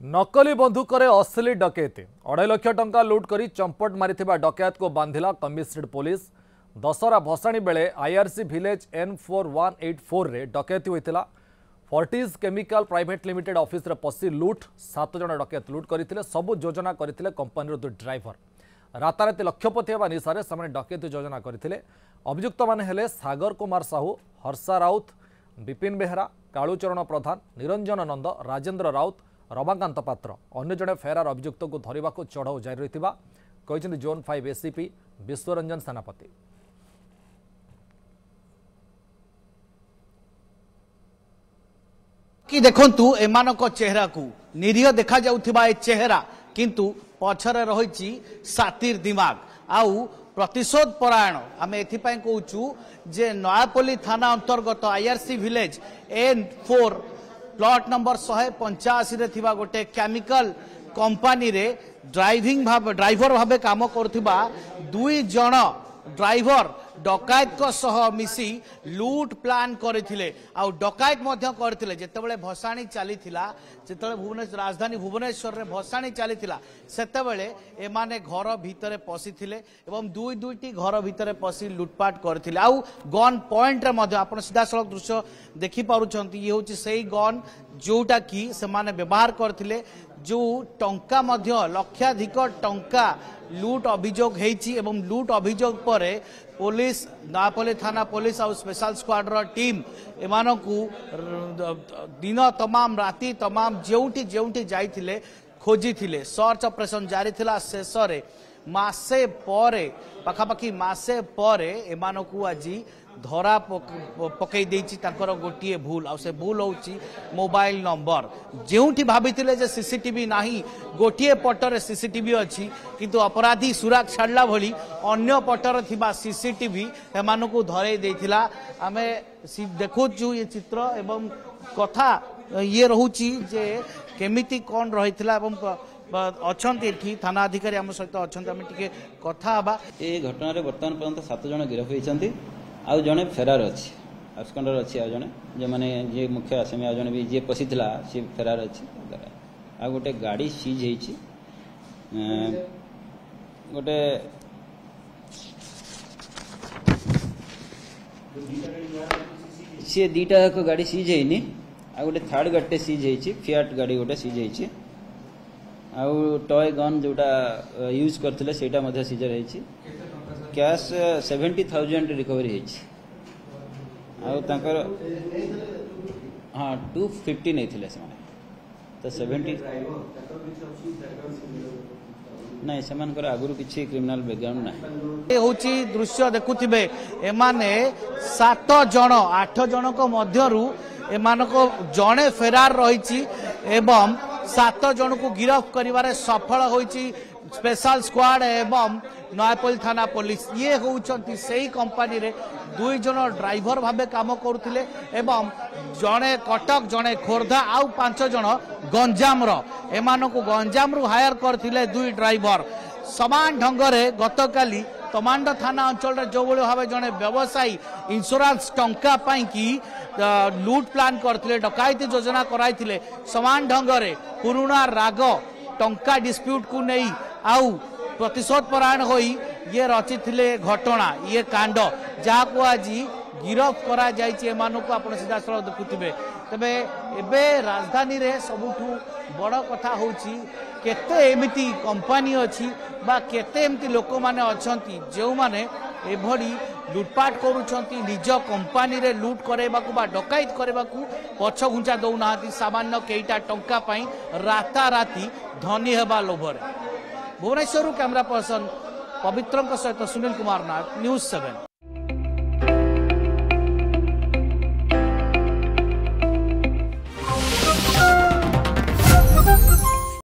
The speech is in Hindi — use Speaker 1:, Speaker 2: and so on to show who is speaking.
Speaker 1: नकली बंधुक असली डकैती 2.5 लाख टंका लुट कर चंपट मारिथिबा डकैत को बांधिला कमिशनरेट पुलिस। दशहरा भसाणी बेले आईआरसी विलेज N4184 रे डकैती होइतिला। Fortis chemical private limited office रे पसी लुट 7 जन डकैत लुट करथिले। सब योजना करथिले कंपनी दु ड्राइवर। राताराति लक्षपति हेबा निशारे से डकैती योजना करथिले। अभियुक्त माने हेले सागर कुमार साहू, हर्षा राउत, विपिन बेहरा, कालूचरण प्रधान, निरंजन नंद, राजेंद्र राउत, रमाकांत पात्र। अन्य जड़े फेरार अभियुक्त को धरने को चढ़ाऊ जारी रही जोन 5 एसीपी विश्वरंजन सेनापति।
Speaker 2: कि देखंतु एमानक चेहरा को निरीह देखा जाउथिबा ए चेहरा किंतु पछरे रहिछि सातिर दिमाग आउ प्रतिशोध परायण। आम एथिपाई कहूँ जे नयापल्ली थाना अंतर्गत IRC village N4 plot number 185 रे थिबा गोटे केमिकल कंपनी रे ड्राइवर भाबे काम करथिबा 2 जण ड्राइवर डकायत को सह मिसी लूट प्लान करथिले। आ डकायत मध्य करथिले जेतेबेले भसाणी चलीथिला, जेतेबेले भुवनेश्वर राजधानी भुवनेश्वर रे भसाणी चलीथिला सेतेबेले एमाने घर भितरे पसिथिले एवं दुईटी घर भितरे पसी लूटपाट करथिले। आ गन पॉइंट रे मध्य आपण सीधा सड़क दृश्य देखि पारुछंती। ये होची सेही गन जोटा की से माने व्यवहार करथिले। जो टंका मध्य लक्षाधिक टंका लूट अभियोग हेछि एवं लूट अभियोग परे पुलिस नयापल्ली थाना पुलिस और स्पेशल स्क्वाड रो टीम एमानकु दिन तमाम राति तमाम जेउटी जाइथिले खोजिथिले। सर्च ऑपरेशन जारी थिला। शेष रे मासे परे पाखापाखि मासे परे एमानकु आजी धरा पकई देछि ताकर गोटिए भूल। आ से भूल होछि मोबाइल नंबर। जेउठी भाबिथिले जे सीसीटीवी नाही गोटिए पटरे सीसीटीवी अछि किंतु अपराधी सुराग छाडला भली अन्य पटरे थिबा सीसीटीवी एमानकु धरै देथिला। आमे देखुछु ये चित्र एवं कथा ये रहुछि जे केमिति कोन रहिथिला एवं अछंती एठी थाना अधिकारी हम सहित अछंती। आमे टिके कथा हबा।
Speaker 3: ए घटना रे वर्तमान पर्यंत 7 जन गिरफ होइछंती। आउ जने फेरार अच्छी आबस्कंडर अच्छी। आउ जने जे माने जे मुख्य आसामी आउ जने भी जे पसिथिला से फेरार अच्छी। आ गोटे गाड़ी सीज हेछि। गोटे से दीटा को गाड़ी सीज हेइनी। आ गोटे थर्ड गाड़ी सीज हेछि। फियाट गाड़ी गोटे सीज हेछि। आउ टॉय गन जोटा यूज करथिले सेटा मध्ये सीजर हेछि। कैश 70,000 रिकवरी हेछि। आउ तांकर हां 250 नहीं थिले से माने तो 70 नहीं सेमान कर आगुरु किछि क्रिमिनल बैकग्राउंड नाही।
Speaker 2: ए होची दृश्य देखुथिबे एमाने 7 जण 8 जण को मध्यरु एमानको जणे फेरार रहिछि एवं 7 जण को गिरफ्त करिवारे सफल होइछि स्पेशल स्क्वाड एवं नयापल्ली थाना पुलिस। ये होउछंती सेही कंपनी रे 2 जण ड्राइवर भाबे काम करुथिले एवं जणे कटक जणे खोर्धा आउ 5 जण गंजाम रो एमानकु गंजाम रु हायर करथिले 2 ड्राइवर। समान ढंग रे गतकाली तमांड थाना अंचल रे जो बळे भाबे जणे व्यवसायी इंश्योरेंस टंका पाई की लूट प्लान करथिले डकायती योजना कराइथिले। समान ढंग रे पुरुणा राग टंका डिस्प्यूट को नहीं आउ प्रतिशोध परायण होई ये रचिथिले घटना ये कांड जहा को आज गिरफ्त करा जायछि। एमानकु आपण सीधा सड़क देखुथिबे। तबे एबे राजधानी रे सबुठु बड़ कथा होछि केते एमिति कंपनी अछि बा केते एमिति लोक माने अछंती जेउ माने एभडी लूटपाट करूछंती निज कंपनी रे लूट करेबाकू बा डकायत करेबाकू पछ घुंचा दउ नाहाती सामान्य केइटा टंका पई राता राती धनी हेबा लोभरे। भुवनेश्वर कैमरा पर्सन पवित्रंक सहित सुनील कुमार नाथ, न्यूज़ 7।